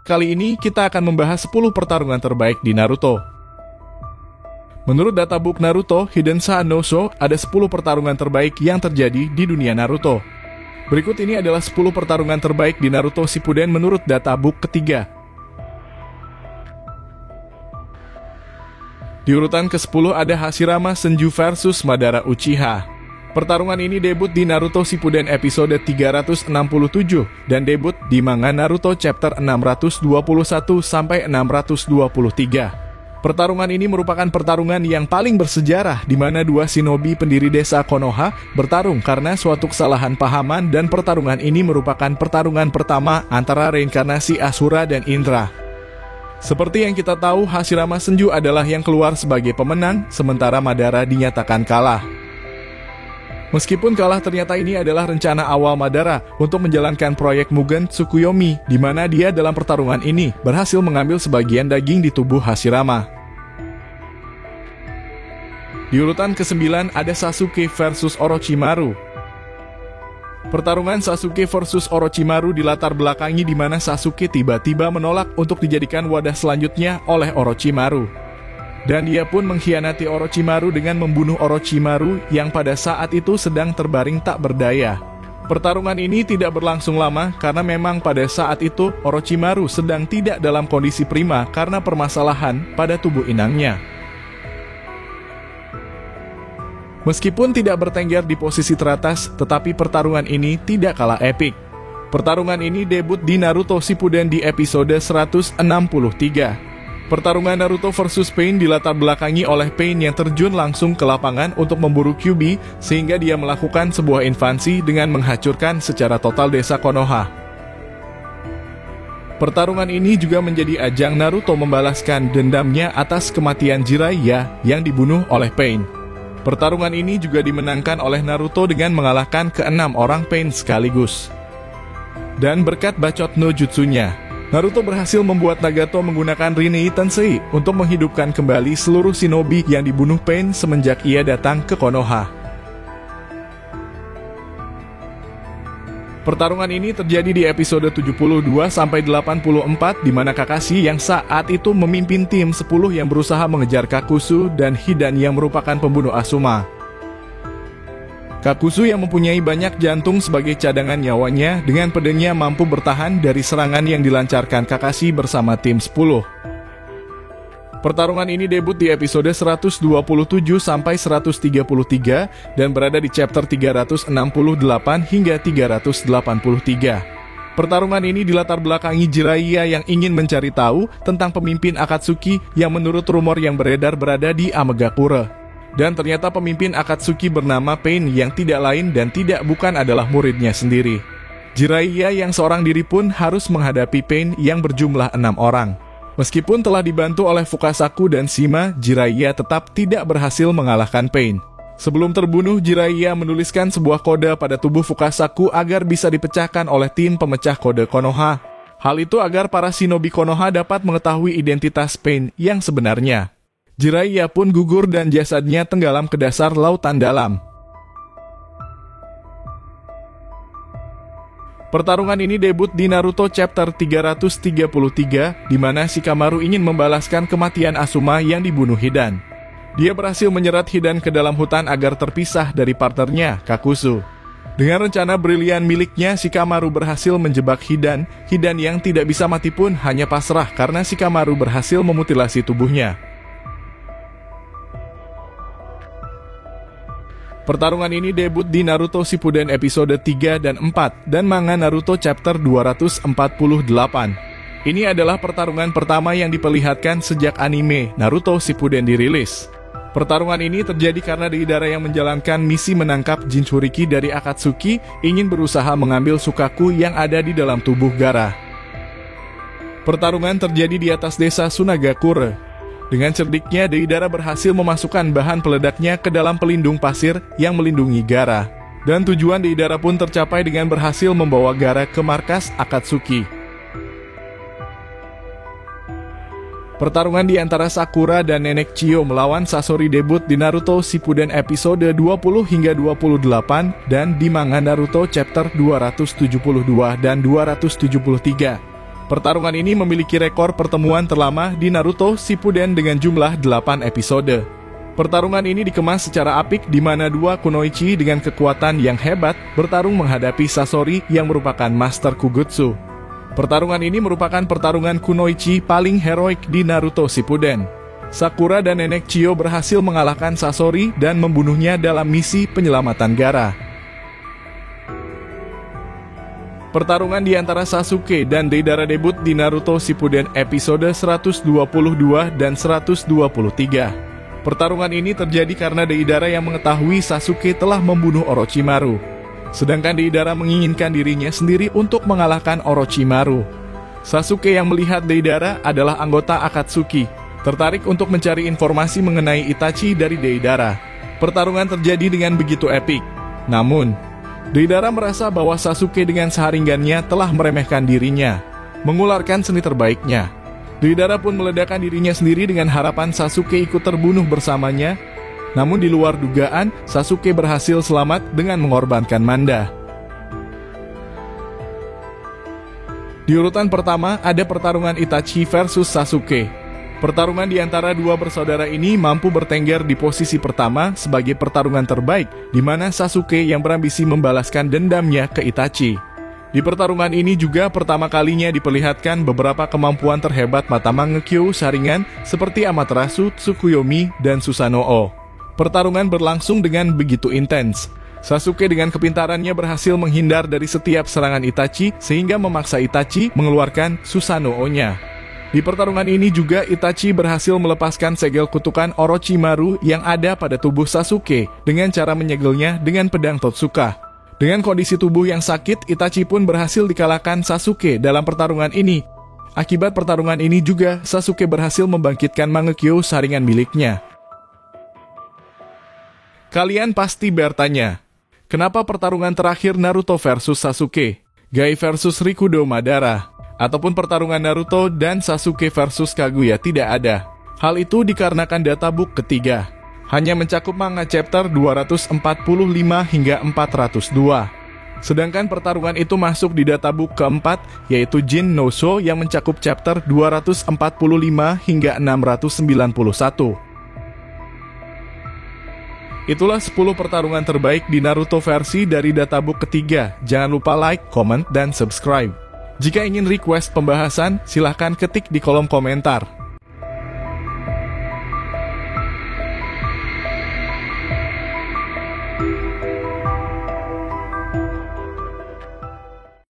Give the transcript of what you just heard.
Kali ini kita akan membahas 10 pertarungan terbaik di Naruto. Menurut databook Naruto Hiden Sa no Sho, ada 10 pertarungan terbaik yang terjadi di dunia Naruto. Berikut ini adalah 10 pertarungan terbaik di Naruto Shippuden menurut databook ketiga. Di urutan ke-10 ada Hashirama Senju versus Madara Uchiha. Pertarungan ini debut di Naruto Shippuden episode 367 dan debut di manga Naruto chapter 621 sampai 623. Pertarungan ini merupakan pertarungan yang paling bersejarah di mana dua shinobi pendiri desa Konoha bertarung karena suatu kesalahan pahaman, dan pertarungan ini merupakan pertarungan pertama antara reinkarnasi Asura dan Indra. Seperti yang kita tahu, Hashirama Senju adalah yang keluar sebagai pemenang, sementara Madara dinyatakan kalah. Meskipun kalah, ternyata ini adalah rencana awal Madara untuk menjalankan proyek Mugen Tsukuyomi, di mana dia dalam pertarungan ini berhasil mengambil sebagian daging di tubuh Hashirama. Di urutan ke-9 ada Sasuke versus Orochimaru. Pertarungan Sasuke versus Orochimaru dilatar belakangi di mana Sasuke tiba-tiba menolak untuk dijadikan wadah selanjutnya oleh Orochimaru. Dan dia pun mengkhianati Orochimaru dengan membunuh Orochimaru yang pada saat itu sedang terbaring tak berdaya. Pertarungan ini tidak berlangsung lama karena memang pada saat itu Orochimaru sedang tidak dalam kondisi prima karena permasalahan pada tubuh inangnya. Meskipun tidak bertengger di posisi teratas, tetapi pertarungan ini tidak kalah epik. Pertarungan ini debut di Naruto Shippuden di episode 163. Pertarungan Naruto versus Pain dilatar belakangi oleh Pain yang terjun langsung ke lapangan untuk memburu Kyuubi, sehingga dia melakukan sebuah invasi dengan menghancurkan secara total desa Konoha. Pertarungan ini juga menjadi ajang Naruto membalaskan dendamnya atas kematian Jiraiya yang dibunuh oleh Pain. Pertarungan ini juga dimenangkan oleh Naruto dengan mengalahkan ke-6 orang Pain sekaligus. Dan berkat bacot no jutsunya, Naruto berhasil membuat Nagato menggunakan Rin'ei Tensei untuk menghidupkan kembali seluruh shinobi yang dibunuh Pain semenjak ia datang ke Konoha. Pertarungan ini terjadi di episode 72-84 di mana Kakashi yang saat itu memimpin tim 10 yang berusaha mengejar Kakuzu dan Hidan yang merupakan pembunuh Asuma. Kakuzu yang mempunyai banyak jantung sebagai cadangan nyawanya dengan pedangnya mampu bertahan dari serangan yang dilancarkan Kakashi bersama tim 10. Pertarungan ini debut di episode 127-133 dan berada di chapter 368 hingga 383. Pertarungan ini dilatar belakangi Jiraiya yang ingin mencari tahu tentang pemimpin Akatsuki yang menurut rumor yang beredar berada di Amegakure. Dan ternyata pemimpin Akatsuki bernama Pain yang tidak lain dan tidak bukan adalah muridnya sendiri. Jiraiya yang seorang diri pun harus menghadapi Pain yang berjumlah 6 orang. Meskipun telah dibantu oleh Fukasaku dan Shima, Jiraiya tetap tidak berhasil mengalahkan Pain. Sebelum terbunuh, Jiraiya menuliskan sebuah kode pada tubuh Fukasaku agar bisa dipecahkan oleh tim pemecah kode Konoha. Hal itu agar para shinobi Konoha dapat mengetahui identitas Pain yang sebenarnya. Jiraiya pun gugur dan jasadnya tenggelam ke dasar lautan dalam. Pertarungan ini debut di Naruto chapter 333, di mana Shikamaru ingin membalaskan kematian Asuma yang dibunuh Hidan. Dia berhasil menyerat Hidan ke dalam hutan agar terpisah dari partnernya, Kakuzu. Dengan rencana brilian miliknya, Shikamaru berhasil menjebak Hidan. Hidan yang tidak bisa mati pun hanya pasrah karena Shikamaru berhasil memutilasi tubuhnya. Pertarungan ini debut di Naruto Shippuden episode 3 dan 4 dan manga Naruto chapter 248. Ini adalah pertarungan pertama yang diperlihatkan sejak anime Naruto Shippuden dirilis. Pertarungan ini terjadi karena Deidara yang menjalankan misi menangkap Jinchuriki dari Akatsuki ingin berusaha mengambil Sukaku yang ada di dalam tubuh Gaara. Pertarungan terjadi di atas desa Sunagakure. Dengan cerdiknya, Deidara berhasil memasukkan bahan peledaknya ke dalam pelindung pasir yang melindungi Gaara. Dan tujuan Deidara pun tercapai dengan berhasil membawa Gaara ke markas Akatsuki. Pertarungan di antara Sakura dan Nenek Chiyo melawan Sasori debut di Naruto Shippuden episode 20 hingga 28 dan di manga Naruto chapter 272 dan 273. Pertarungan ini memiliki rekor pertemuan terlama di Naruto Shippuden dengan jumlah 8 episode. Pertarungan ini dikemas secara apik di mana dua kunoichi dengan kekuatan yang hebat bertarung menghadapi Sasori yang merupakan Master Kugutsu. Pertarungan ini merupakan pertarungan kunoichi paling heroik di Naruto Shippuden. Sakura dan Nenek Chiyo berhasil mengalahkan Sasori dan membunuhnya dalam misi penyelamatan Gaara. Pertarungan di antara Sasuke dan Deidara debut di Naruto Shippuden episode 122 dan 123. Pertarungan ini terjadi karena Deidara yang mengetahui Sasuke telah membunuh Orochimaru. Sedangkan Deidara menginginkan dirinya sendiri untuk mengalahkan Orochimaru. Sasuke yang melihat Deidara adalah anggota Akatsuki, tertarik untuk mencari informasi mengenai Itachi dari Deidara. Pertarungan terjadi dengan begitu epik. Namun, Deidara merasa bahwa Sasuke dengan seharinggannya telah meremehkan dirinya, mengularkan seni terbaiknya. Deidara pun meledakkan dirinya sendiri dengan harapan Sasuke ikut terbunuh bersamanya. Namun di luar dugaan, Sasuke berhasil selamat dengan mengorbankan Manda. Di urutan pertama ada pertarungan Itachi versus Sasuke. Pertarungan di antara dua bersaudara ini mampu bertengger di posisi pertama sebagai pertarungan terbaik, di mana Sasuke yang berambisi membalaskan dendamnya ke Itachi. Di pertarungan ini juga pertama kalinya diperlihatkan beberapa kemampuan terhebat mata Mangekyo Sharingan seperti Amaterasu, Tsukuyomi, dan Susanoo. Pertarungan berlangsung dengan begitu intens. Sasuke dengan kepintarannya berhasil menghindar dari setiap serangan Itachi sehingga memaksa Itachi mengeluarkan Susanoo-nya. Di pertarungan ini juga Itachi berhasil melepaskan segel kutukan Orochimaru yang ada pada tubuh Sasuke dengan cara menyegelnya dengan pedang Totsuka. Dengan kondisi tubuh yang sakit, Itachi pun berhasil dikalahkan Sasuke dalam pertarungan ini. Akibat pertarungan ini juga Sasuke berhasil membangkitkan Mangekyo Sharingan miliknya. Kalian pasti bertanya, kenapa pertarungan terakhir Naruto versus Sasuke, Gai versus Rikudo Madara, ataupun pertarungan Naruto dan Sasuke versus Kaguya tidak ada? Hal itu dikarenakan databook ketiga hanya mencakup manga chapter 245 hingga 402. Sedangkan pertarungan itu masuk di databook keempat, yaitu Jin no Sho yang mencakup chapter 245 hingga 691. Itulah 10 pertarungan terbaik di Naruto versi dari databook ketiga. Jangan lupa like, comment, dan subscribe. Jika ingin request pembahasan, silahkan ketik di kolom komentar.